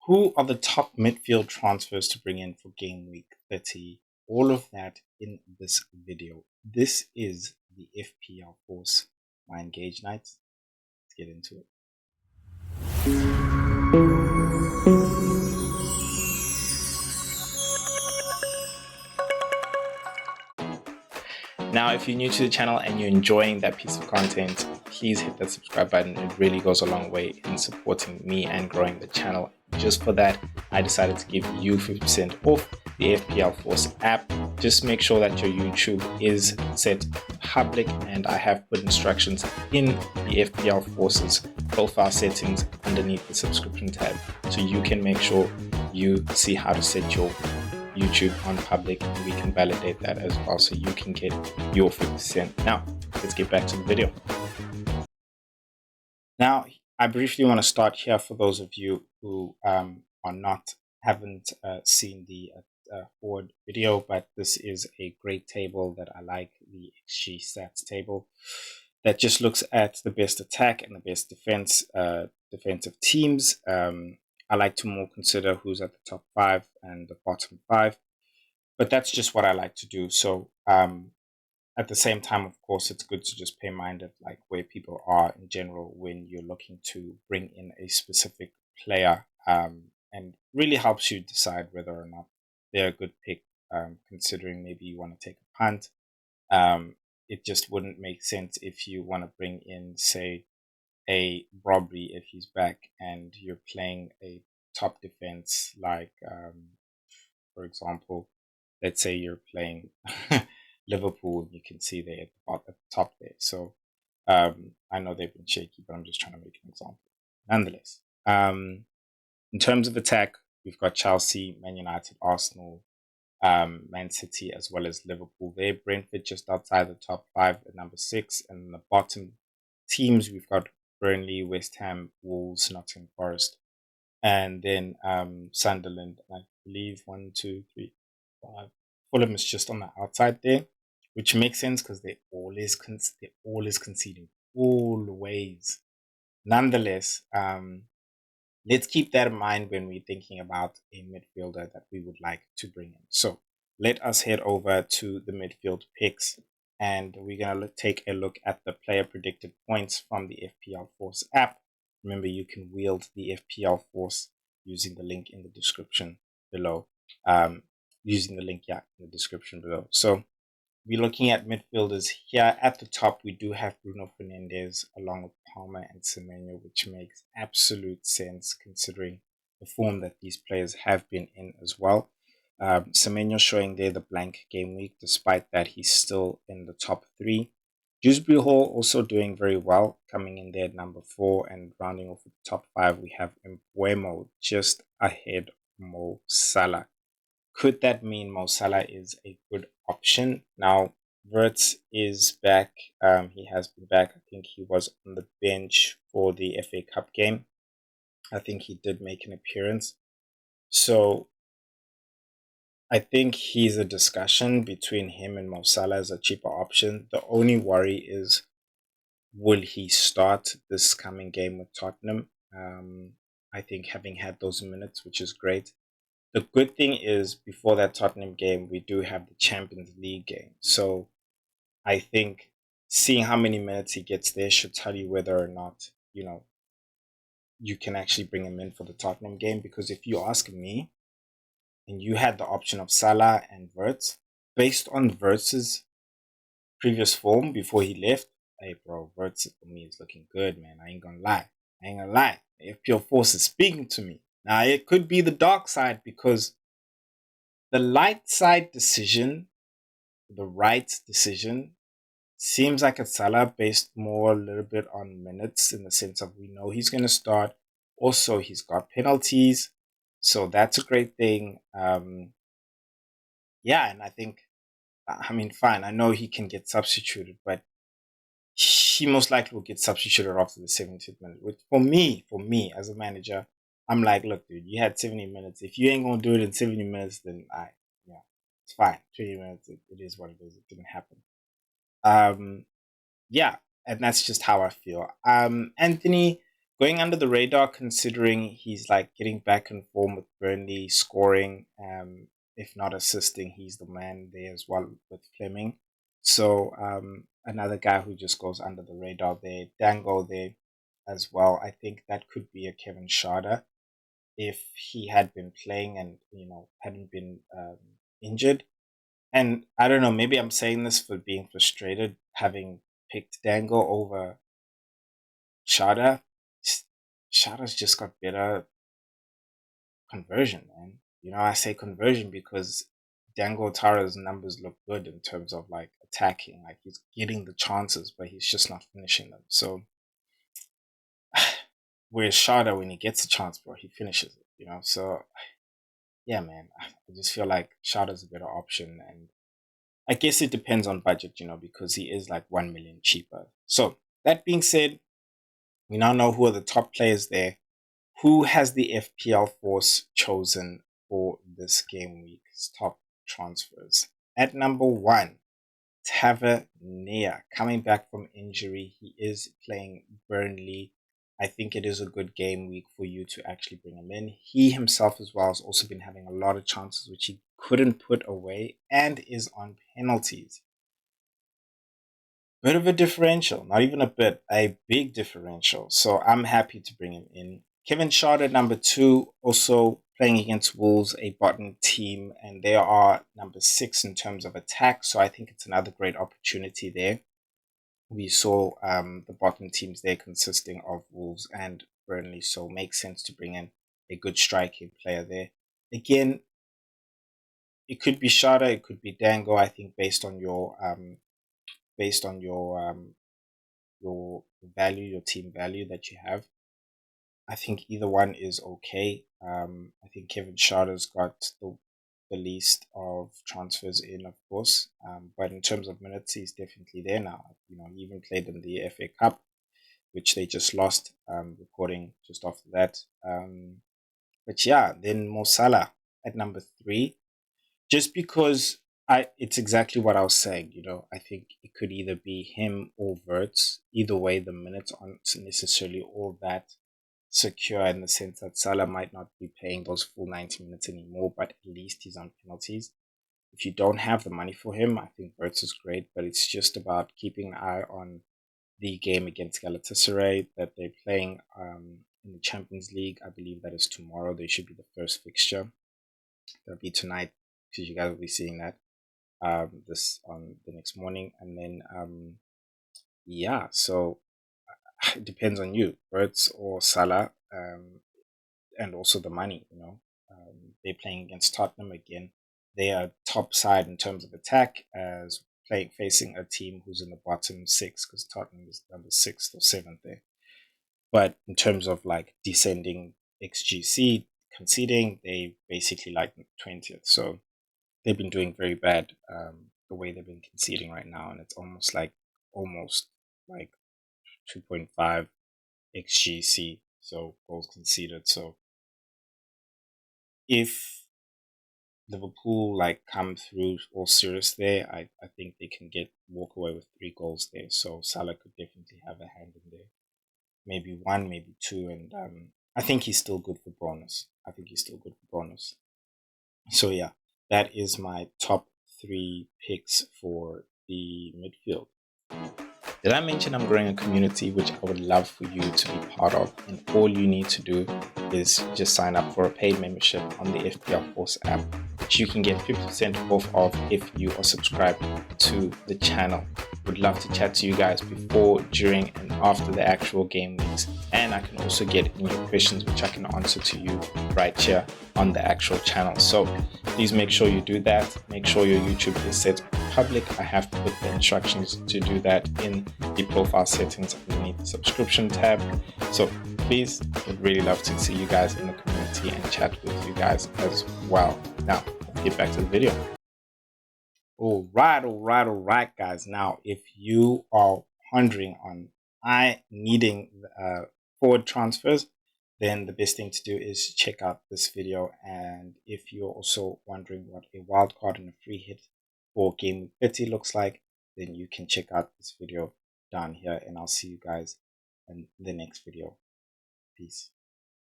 Who are the top midfield transfers to bring in for Game Week 30? All of that in this video. This is the FPL Force My Engage Nights. Let's get into it. Now, if you're new to the channel and you're enjoying that piece of content, please hit that subscribe button. It really goes a long way in supporting me and growing the channel. Just for that, I decided to give you 50% off the FPL Force app. Just make sure that your YouTube is set public, and I have put instructions in the FPL Force's profile settings underneath the subscription tab, so you can make sure you see how to set your YouTube on public, and we can validate that as well, so you can get your 50%. Now, let's get back to the video. Now, I briefly want to start here for those of you who haven't seen the forward video, but this is a great table that I like, the XG stats table that just looks at the best attack and the best defensive teams. I like to more consider who's at the top 5 and the bottom 5, but that's just what I like to do. So at the same time, of course, it's good to just pay mind of like where people are in general when you're looking to bring in a specific player, and really helps you decide whether or not they're a good pick, considering maybe you want to take a punt. It just wouldn't make sense if you want to bring in, say, a Robbery if he's back and you're playing a top defense like, for example, let's say you're playing Liverpool, you can see they're at the top there. So I know they've been shaky, but I'm just trying to make an example. Nonetheless, in terms of attack, we've got Chelsea, Man United, Arsenal, Man City, as well as Liverpool there. Brentford just outside the top 5 at number 6. And in the bottom teams, we've got Burnley, West Ham, Wolves, Nottingham Forest, and then Sunderland. I believe 1, 2, 3, 5. Fulham is just on the outside there, which makes sense because they're always conceding, always. Nonetheless, let's keep that in mind when we're thinking about a midfielder that we would like to bring in. So let us head over to the midfield picks, and we're going to take a look at the player predicted points from the FPL Force app. Remember, you can wield the FPL Force using the link in the description below. In the description below. So we're looking at midfielders here. At the top, we do have Bruno Fernandes along with Palmer and Semenyo, which makes absolute sense considering the form that these players have been in as well. Semenyo showing there the blank game week, despite that he's still in the top 3. Dewsbury Hall also doing very well, coming in there at number 4, and rounding off with the top 5, we have Mbeumo just ahead of Mo Salah. Could that mean Mo Salah is a good option? Now, Wirtz is back. He has been back. I think he was on the bench for the FA Cup game. I think he did make an appearance. So I think he's a discussion between him and Mo Salah as a cheaper option. The only worry is, will he start this coming game with Tottenham? I think having had those minutes, which is great. The good thing is, before that Tottenham game, we do have the Champions League game. So I think seeing how many minutes he gets there should tell you whether or not, you can actually bring him in for the Tottenham game. Because if you ask me, and you had the option of Salah and Wirtz, based on Wirtz's previous form before he left, hey bro, Wirtz for me is looking good, man. I ain't gonna lie. The FPL Force is speaking to me. Now, it could be the dark side, because the light side decision, the right decision, seems like it's Salah based more a little bit on minutes, in the sense of we know he's going to start. Also, he's got penalties, so that's a great thing. Yeah, and I think, fine, I know he can get substituted, but he most likely will get substituted after the 70th minute. Which for me as a manager, I'm like, look, dude, you had 70 minutes. If you ain't going to do it in 70 minutes, then it's fine. 20 minutes, it is what it is. It didn't happen. Yeah, and that's just how I feel. Anthony, going under the radar considering he's like getting back in form with Burnley, scoring, if not assisting, he's the man there as well with Fleming. So another guy who just goes under the radar there, Dango there as well. I think that could be a Kevin Schade if he had been playing and hadn't been injured. And I don't know, maybe I'm saying this for being frustrated, having picked Dango over Shada. Shada's just got better conversion, man. I say conversion because Dango Tara's numbers look good in terms of like attacking. Like he's getting the chances, but he's just not finishing them. So whereas Shada, when he gets a chance, bro, he finishes it. So yeah, man, I just feel like Shada's a better option, and I guess it depends on budget, because he is like 1 million cheaper. So that being said, we now know who are the top players there. Who has the FPL Force chosen for this game week's top transfers? At number 1, Tavernier, coming back from injury. He is playing Burnley. I think it is a good game week for you to actually bring him in. He himself as well has also been having a lot of chances which he couldn't put away and is on penalties. Bit of a differential, not even a bit, a big differential. So I'm happy to bring him in. Kevin Schade at number 2, also playing against Wolves, a bottom team, and they are number 6 in terms of attack. So I think it's another great opportunity there. We saw the bottom teams there consisting of Wolves and Burnley, so it makes sense to bring in a good striking player there. Again, it could be Schade, it could be Dango. I think based on your value, your team value that you have. I think either one is okay. I think Kevin Schade's got the least of transfers in, of course. But in terms of minutes, he's definitely there now. He even played in the FA Cup, which they just lost, recording just after that. But yeah, then Mo Salah at number 3, just because it's exactly what I was saying. I think it could either be him or Verts. Either way, the minutes aren't necessarily all that secure in the sense that Salah might not be playing those full 90 minutes anymore, but at least he's on penalties. If you don't have the money for him, I think Verts is great, but it's just about keeping an eye on the game against Galatasaray that they're playing in the Champions League. I believe that is tomorrow. They should be the first fixture. That'll be tonight because you guys will be seeing that this on the next morning. And then yeah, so it depends on you, Verts or Salah, and also the money. They're playing against Tottenham again. They are top side in terms of attack, as facing a team who's in the bottom 6, because Tottenham is number 6th or 7th there. But in terms of like descending XGC conceding, they basically like 20th. So they've been doing very bad the way they've been conceding right now, and it's almost like 2.5 XGC, so goals conceded. So if Liverpool like come through all serious there, I think they can walk away with 3 goals there. So Salah could definitely have a hand in there. Maybe 1, maybe 2, and I think he's still good for bonus. So yeah, that is my top 3 picks for the midfield. Did I mention I'm growing a community which I would love for you to be part of? And all you need to do is just sign up for a paid membership on the FPL Force app, which you can get 50% off of if you are subscribed to the channel. Would love to chat to you guys before, during, and after the actual game weeks. And I can also get in your questions, which I can answer to you right here on the actual channel. So please make sure you do that. Make sure your YouTube is set public. I have put the instructions to do that in the profile settings underneath the subscription tab. So please, would really love to see you guys in the community and chat with you guys as well. Now, let's get back to the video. All right, guys. Now, if you are pondering on needing forward transfers, then the best thing to do is check out this video. And if you're also wondering what a wildcard and a free hit for Game 30 looks like, then you can check out this video down here, and I'll see you guys in the next video. Peace.